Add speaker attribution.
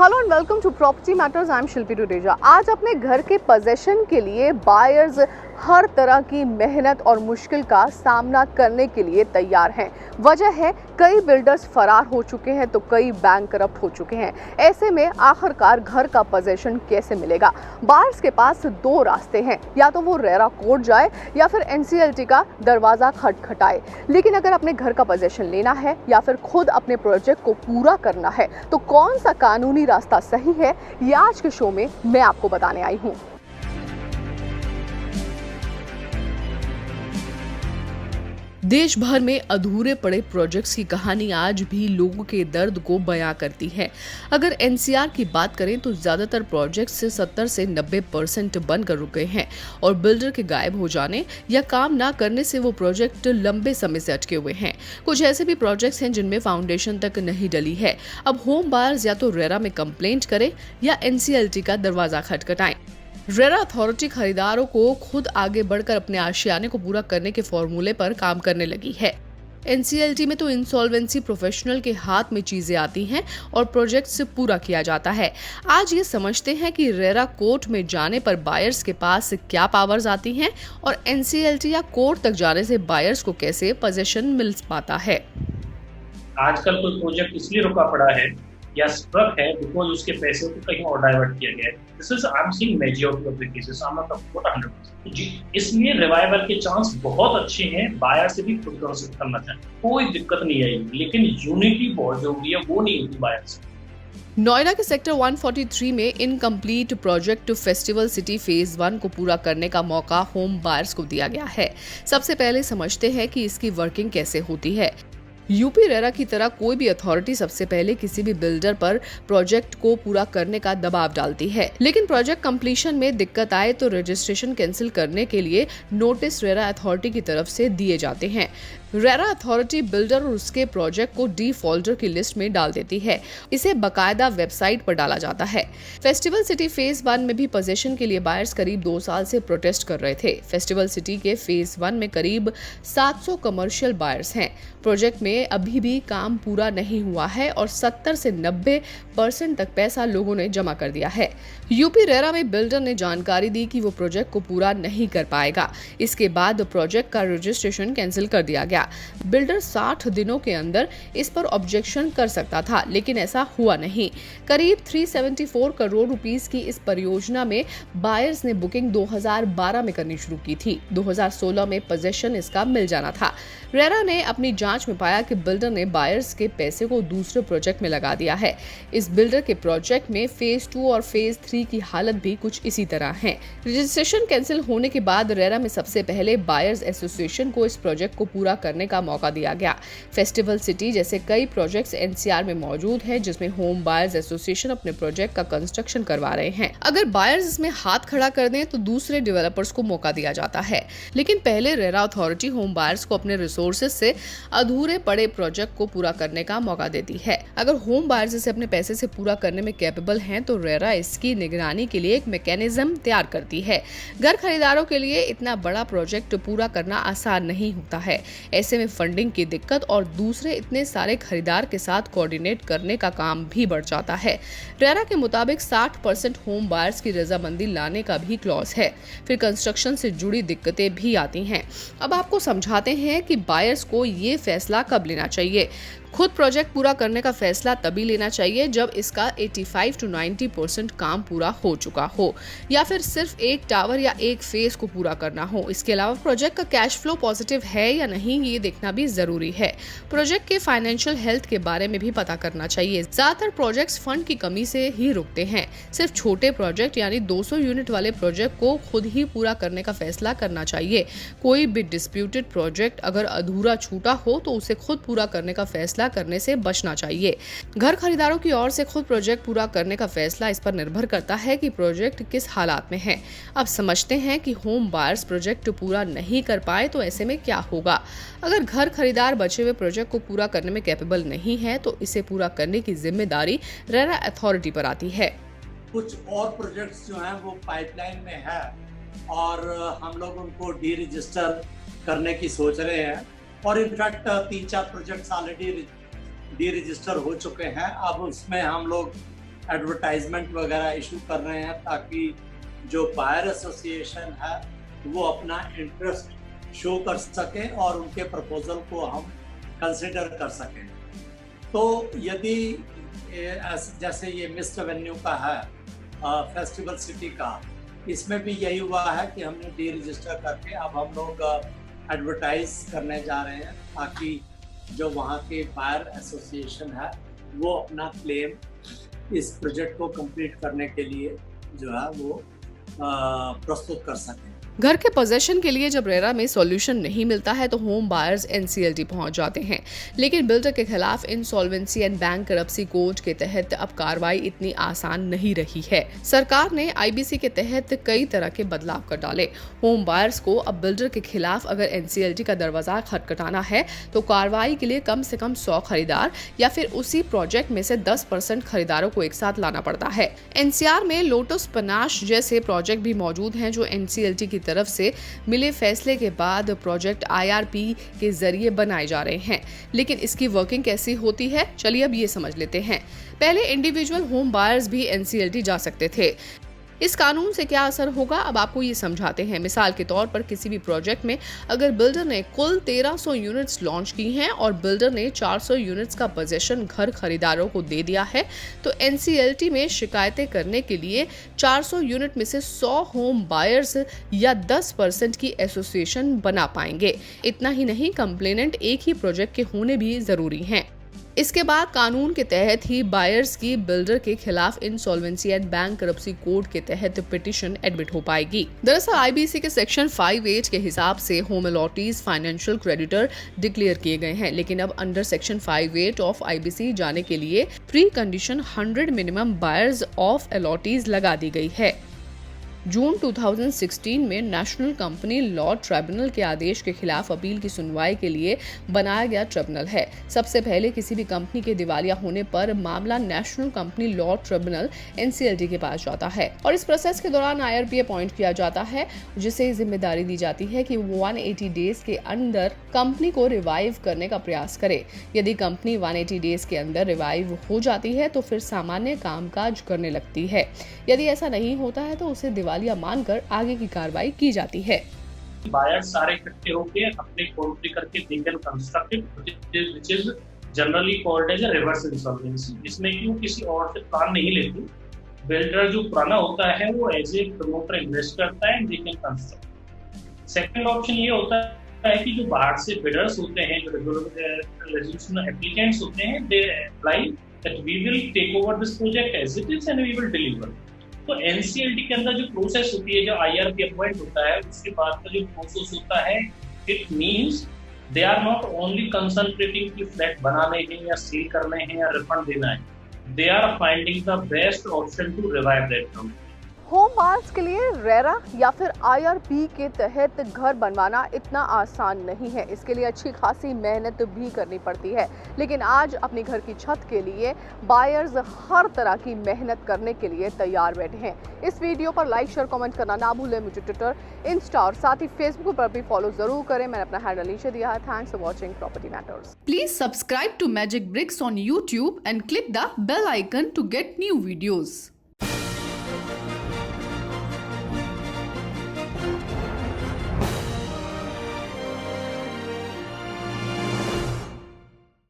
Speaker 1: Hello and welcome to property matters. I am Shilpi Tuteja. आज अपने घर के पोजेशन के लिए बायर्स हर तरह की मेहनत और मुश्किल का सामना करने के लिए तैयार हैं। वजह है कई बिल्डर्स फरार हो चुके हैं तो कई बैंकरप्ट हो चुके हैं। ऐसे में आखिरकार घर का पोजेशन कैसे मिलेगा? बायर्स के पास दो रास्ते हैं, या तो वो रेरा कोर्ट जाए या फिर NCLT का दरवाजा खटखटाए। लेकिन अगर अपने घर का पोजेशन लेना है या फिर खुद अपने प्रोजेक्ट को पूरा करना है तो कौन सा कानूनी रास्ता सही है, ये आज के शो में मैं आपको बताने आई हूँ। देश भर में अधूरे पड़े प्रोजेक्ट्स की कहानी आज भी लोगों के दर्द को बयां करती है। अगर NCR की बात करें तो ज्यादातर प्रोजेक्ट्स से 70 से 90% बनकर रुक गए हैं और बिल्डर के गायब हो जाने या काम ना करने से वो प्रोजेक्ट लंबे समय से अटके हुए हैं। कुछ ऐसे भी प्रोजेक्ट्स हैं जिनमें फाउंडेशन तक नहीं डली है। अब होम बायर्स या तो रेरा में कंप्लेंट करें या NCLT का दरवाजा खटखटाएं। रेरा अथॉरिटी खरीदारों को खुद आगे बढ़कर अपने आशियाने को पूरा करने के फॉर्मूले पर काम करने लगी है। NCLT में तो इंसॉल्वेंसी प्रोफेशनल के हाथ में चीजें आती हैं और प्रोजेक्ट से पूरा किया जाता है। आज ये समझते हैं कि रेरा कोर्ट में जाने पर बायर्स के पास क्या पावर्स आती हैं और NCLT या कोर्ट तक जाने से बायर्स को कैसे पोजीशन मिल पाता है।
Speaker 2: आजकल कोई प्रोजेक्ट इसलिए रुका पड़ा है या स्ट्रक है बिकॉज उसके पैसे को कहीं और डाइवर्ट किया गया है। This is I am seeing majority of the cases, I am not talking about 100%। जी, इसलिए रिवाइवल के चांस बहुत अच्छे हैं। बायर से भी खुद कंसिडर करना चाहिए, कोई दिक्कत नहीं आएगी, लेकिन यूनिटी बहुत जरूरी है, वो नहीं होती बायर से।
Speaker 1: नोएडा के सेक्टर 143 में incomplete project festival city phase 1 को पूरा करने का मौका होम बायर्स को दिया गया है। सबसे पहले समझते हैं कि इसकी वर्किंग कैसे होती है। UP-RERA की तरह कोई भी अथॉरिटी सबसे पहले किसी भी बिल्डर पर प्रोजेक्ट को पूरा करने का दबाव डालती है, लेकिन प्रोजेक्ट कंप्लीशन में दिक्कत आए तो रजिस्ट्रेशन कैंसिल करने के लिए नोटिस रेरा अथॉरिटी की तरफ से दिए जाते हैं। रेरा अथॉरिटी बिल्डर और उसके प्रोजेक्ट को डिफॉल्टर की लिस्ट में डाल देती है। इसे बकायदा वेबसाइट पर डाला जाता है। फेस्टिवल सिटी फेज 1 में भी पोजीशन के लिए बायर्स करीब 2 साल से प्रोटेस्ट कर रहे थे। फेस्टिवल सिटी के फेज 1 में करीब 700 कमर्शियल बायर्स हैं। प्रोजेक्ट में अभी भी काम पूरा नहीं हुआ है और 70 से 90% तक पैसा लोगों ने जमा कर दिया है। UP-RERA में बिल्डर ने जानकारी दी कि वो प्रोजेक्ट को पूरा नहीं कर पाएगा। इसके बाद प्रोजेक्ट का रजिस्ट्रेशन कैंसिल कर दिया गया। बिल्डर 60 दिनों के अंदर इस पर ऑब्जेक्शन कर सकता था, लेकिन ऐसा हुआ नहीं। करीब 374 करोड़ रुपीस की इस परियोजना में बायर्स ने बुकिंग 2012 में करनी शुरू की थी। 2016 में पोजीशन इसका मिल जाना था। रेरा ने अपनी जांच में पाया कि बिल्डर ने बायर्स के पैसे को दूसरे प्रोजेक्ट में लगा दिया है। इस बिल्डर के प्रोजेक्ट में फेज 2 और फेज 3 की हालत भी कुछ इसी तरह है। रजिस्ट्रेशन कैंसिल होने के बाद रेरा में सबसे पहले बायर्स एसोसिएशन को इस प्रोजेक्ट को पूरा करने का मौका दिया गया। फेस्टिवल सिटी जैसे कई प्रोजेक्ट्स NCR में मौजूद हैं, जिसमें होम बायर्स एसोसिएशन अपने प्रोजेक्ट का कंस्ट्रक्शन करवा रहे हैं। अगर बायर्स इसमें हाथ खड़ा कर दें तो दूसरे डेवलपर्स को मौका दिया जाता है, लेकिन पहले रेरा अथॉरिटी होम बायर्स को अपने रिसोर्सेज से अधूरे पड़े प्रोजेक्ट को पूरा करने का मौका देती है। अगर होम बायर्स इसे अपने पैसे से पूरा करने में कैपेबल हैं तो रेरा इसकी निगरानी के लिए एक मैकेनिज्म तैयार करती है। घर खरीदारों के लिए इतना बड़ा प्रोजेक्ट पूरा करना आसान नहीं होता है। ऐसे में फंडिंग की दिक्कत और दूसरे इतने सारे खरीदार के साथ कोऑर्डिनेट करने का काम भी बढ़ जाता है। रेरा के मुताबिक 60% होम बायर्स की रजामंदी लाने का भी क्लॉज है। फिर कंस्ट्रक्शन से जुड़ी दिक्कतें भी आती हैं। अब आपको समझाते हैं कि बायर्स को ये फैसला कब लेना चाहिए। खुद प्रोजेक्ट पूरा करने का फैसला तभी लेना चाहिए जब इसका 85 to 90% काम पूरा हो चुका हो, या फिर सिर्फ एक टावर या एक फेज को पूरा करना हो। इसके अलावा प्रोजेक्ट का कैश फ्लो पॉजिटिव है या नहीं, ये देखना भी जरूरी है। प्रोजेक्ट के फाइनेंशियल हेल्थ के बारे में भी पता करना चाहिए। ज्यादातर प्रोजेक्ट्स फंड की कमी से ही रुकते हैं। सिर्फ छोटे प्रोजेक्ट यानी 200 यूनिट वाले प्रोजेक्ट को खुद ही पूरा करने का फैसला करना चाहिए। कोई भी डिस्प्यूटेड प्रोजेक्ट अगर अधूरा छूटा हो तो उसे खुद पूरा करने का फैसला करने से बचना चाहिए। घर खरीदारों की ओर से खुद प्रोजेक्ट पूरा करने का फैसला इस पर निर्भर करता है कि प्रोजेक्ट किस हालात में है। अब समझते हैं कि होम बायर्स प्रोजेक्ट पूरा नहीं कर पाए तो ऐसे में क्या होगा। अगर घर खरीदार बचे हुए प्रोजेक्ट को पूरा करने में कैपेबल नहीं है तो इसे पूरा करने की जिम्मेदारी रेरा अथॉरिटी पर आती है।
Speaker 3: कुछ और प्रोजेक्ट्स जो हैं वो पाइपलाइन में है और हम लोग उनको डी रजिस्टर करने की सोच रहे हैं और in fact 3-4 projects already D register हो चुके हैं। अब उसमें हम लोग एडवर्टाइजमेंट वगैरह इशू कर रहे हैं ताकि जो बायर एसोसिएशन है वो अपना इंटरेस्ट शो कर सके और उनके प्रपोजल को हम कंसिडर कर सकें। तो यदि जैसे ये मिस्ट एवेन्यू का है फेस्टिवल सिटी का, इसमें भी यही हुआ है कि हमने डी रजिस्टर करके अब हम लोग एडवर्टाइज करने जा रहे हैं ताकि जो वहाँ के बायर एसोसिएशन है वो अपना क्लेम इस प्रोजेक्ट को कंप्लीट करने के लिए जो है वो प्रस्तुत कर सकें।
Speaker 1: घर के पोजेशन के लिए जब रेरा में सॉल्यूशन नहीं मिलता है तो होम बायर्स एनसीएलटी पहुंच जाते हैं, लेकिन बिल्डर के खिलाफ इंसॉल्वेंसी एंड बैंक करप्सी कोड के तहत अब कार्रवाई इतनी आसान नहीं रही है। सरकार ने आईबीसी के तहत कई तरह के बदलाव कर डाले। होम बायर्स को अब बिल्डर के खिलाफ अगर एनसीएलटी का दरवाजा खटखटाना है तो कार्रवाई के लिए कम से कम 100 खरीदार या फिर उसी प्रोजेक्ट में से 10% खरीदारों को एक साथ लाना पड़ता है। एनसीआर में लोटस पनाश जैसे प्रोजेक्ट भी मौजूद हैं जो एनसीएलटी की तरफ से मिले फैसले के बाद प्रोजेक्ट आईआरपी के जरिए बनाए जा रहे हैं। लेकिन इसकी वर्किंग कैसी होती है, चलिए अब ये समझ लेते हैं। पहले इंडिविजुअल होम बायर्स भी एनसीएलटी जा सकते थे। इस कानून से क्या असर होगा, अब आपको ये समझाते हैं। मिसाल के तौर पर किसी भी प्रोजेक्ट में अगर बिल्डर ने कुल 1300 यूनिट्स लॉन्च की हैं और बिल्डर ने 400 यूनिट्स का पोजीशन घर खरीदारों को दे दिया है तो एनसीएलटी में शिकायतें करने के लिए 400 यूनिट में से 100 होम बायर्स या 10% की एसोसिएशन बना पाएंगे। इतना ही नहीं, कंप्लेनेंट एक ही प्रोजेक्ट के होने भी जरूरी हैं। इसके बाद कानून के तहत ही बायर्स की बिल्डर के खिलाफ इंसॉल्वेंसी एंड बैंक करप्सी कोड के तहत पिटीशन एडमिट हो पाएगी। दरअसल आईबीसी के सेक्शन 5(8) के हिसाब से home allottees financial creditor declare किए गए हैं, लेकिन अब अंडर सेक्शन 5(8) ऑफ आईबीसी जाने के लिए pre condition 100 minimum buyers of allottees लगा दी गई है। जून 2016 में नेशनल कंपनी लॉ ट्रिब्यूनल के आदेश के खिलाफ अपील की सुनवाई के लिए बनाया गया ट्रिब्यूनल है। सबसे पहले किसी भी कंपनी के दिवालिया होने पर मामला national company law tribunal NCLT के पास जाता है और इस प्रोसेस के दौरान आईआरपी अपॉइंट किया जाता है, जिसे जिम्मेदारी दी जाती है कि वो 180 डेज के अंदर कंपनी को रिवाइव करने का प्रयास करे। यदि कंपनी 180 डेज के अंदर रिवाइव हो जाती है तो फिर सामान्य कामकाज करने लगती है। यदि ऐसा नहीं होता है तो उसे दिवालिया मानकर आगे की कार्रवाई की जाती है।
Speaker 2: बायर सारे इकट्ठे होकर अपने काउंट्री करके they can construct which is generally called as a reverse insolvency. इसमें क्यों किसी और से प्लान नहीं लेते, बिल्डर जो पुराना होता है वो एज ए प्रमोटर इन्वेस्ट करता है and they can construct. Second option ये होता है कि जो बाहर से बिडर्स होते हैं, जो रेजोल्यूशन एप्लीकेंट्स होते हैं, they apply that we will take over this project as it is and we will deliver. तो एनसीएलटी के अंदर जो प्रोसेस होती है, जो आईआरपी अपॉइंट होता है, उसके बाद का जो प्रोसेस होता है, it means they are not only concentrating कि फ्लैट बनाने हैं या सेल करने हैं या रिफंड देना है, they are finding the best option to revive that company.
Speaker 1: Home buyers के लिए रेरा या फिर आईआरपी के तहत घर बनवाना इतना आसान नहीं है। इसके लिए अच्छी खासी मेहनत भी करनी पड़ती है, लेकिन आज अपने घर की छत के लिए बायर्स हर तरह की मेहनत करने के लिए तैयार बैठे हैं। इस वीडियो पर लाइक शेयर कमेंट करना ना भूलें। मुझे ट्विटर, इंस्टा और साथ ही फेसबुक पर भी फॉलो जरूर करें। मैंने अपना हैंडल नीचे दिया है। Thanks for watching property matters. Please subscribe to Magic Bricks on YouTube and click the bell icon to get new videos.